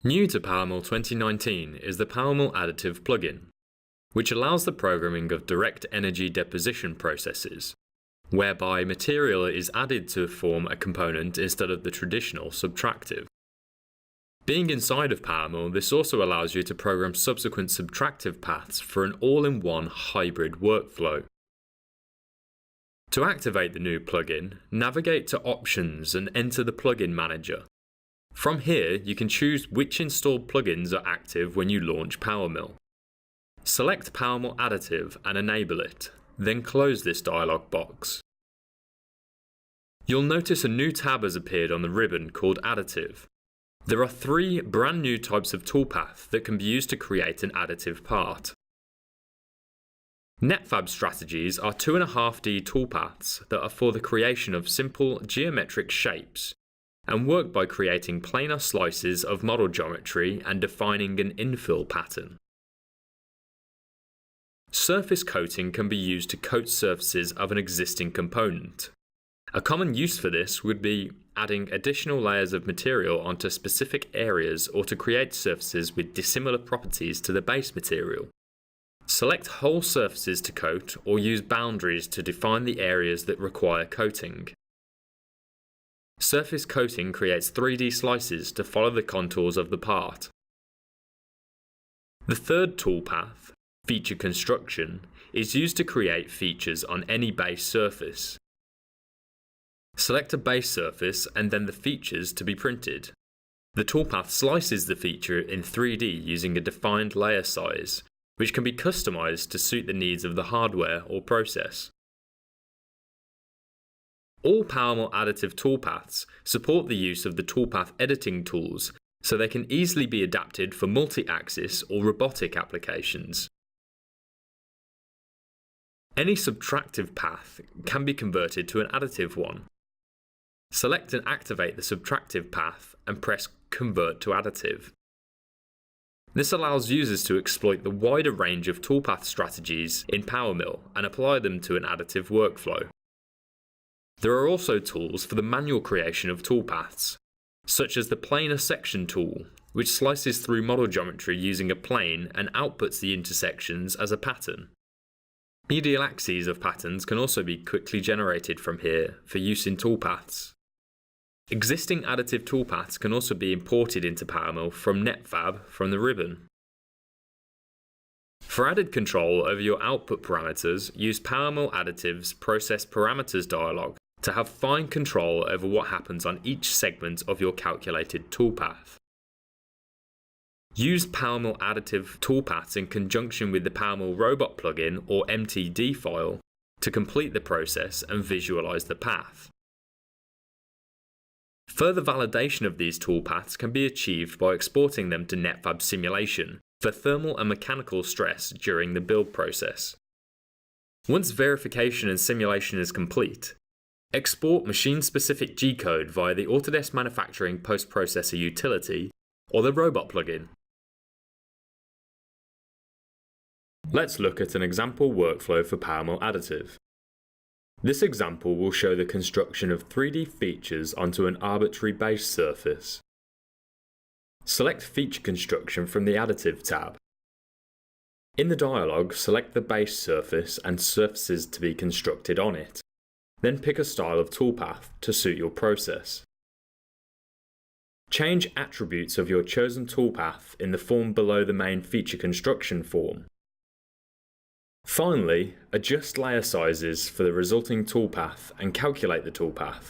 New to PowerMill 2019 is the PowerMill Additive plugin, which allows the programming of direct energy deposition processes, whereby material is added to form a component instead of the traditional subtractive. Being inside of PowerMill, this also allows you to program subsequent subtractive paths for an all-in-one hybrid workflow. To activate the new plugin, navigate to Options and enter the Plugin Manager. From here, you can choose which installed plugins are active when you launch PowerMill. Select PowerMill Additive and enable it, then close this dialog box. You'll notice a new tab has appeared on the ribbon called Additive. There are 3 brand new types of toolpath that can be used to create an additive part. NetFab strategies are 2.5D toolpaths that are for the creation of simple geometric shapes and work by creating planar slices of model geometry and defining an infill pattern. Surface coating can be used to coat surfaces of an existing component. A common use for this would be adding additional layers of material onto specific areas or to create surfaces with dissimilar properties to the base material. Select whole surfaces to coat or use boundaries to define the areas that require coating. Surface coating creates 3D slices to follow the contours of the part. The third toolpath, feature construction, is used to create features on any base surface. Select a base surface and then the features to be printed. The toolpath slices the feature in 3D using a defined layer size, which can be customized to suit the needs of the hardware or process. All PowerMill additive toolpaths support the use of the toolpath editing tools, so they can easily be adapted for multi-axis or robotic applications. Any subtractive path can be converted to an additive one. Select and activate the subtractive path and press Convert to Additive. This allows users to exploit the wider range of toolpath strategies in PowerMill and apply them to an additive workflow. There are also tools for the manual creation of toolpaths, such as the planar section tool, which slices through model geometry using a plane and outputs the intersections as a pattern. Medial axes of patterns can also be quickly generated from here for use in toolpaths. Existing additive toolpaths can also be imported into PowerMill from NetFab from the ribbon. For added control over your output parameters, use PowerMill Additive's Process Parameters dialog to have fine control over what happens on each segment of your calculated toolpath. Use PowerMill Additive toolpaths in conjunction with the PowerMill Robot plugin or MTD file to complete the process and visualize the path. Further validation of these toolpaths can be achieved by exporting them to NetFab simulation for thermal and mechanical stress during the build process. Once verification and simulation is complete, export machine-specific G-code via the Autodesk Manufacturing Post-Processor utility or the Robot plugin. Let's look at an example workflow for PowerMill Additive. This example will show the construction of 3D features onto an arbitrary base surface. Select Feature Construction from the Additive tab. In the dialog, select the base surface and surfaces to be constructed on it. Then pick a style of toolpath to suit your process. Change attributes of your chosen toolpath in the form below the main feature construction form. Finally, adjust layer sizes for the resulting toolpath and calculate the toolpath.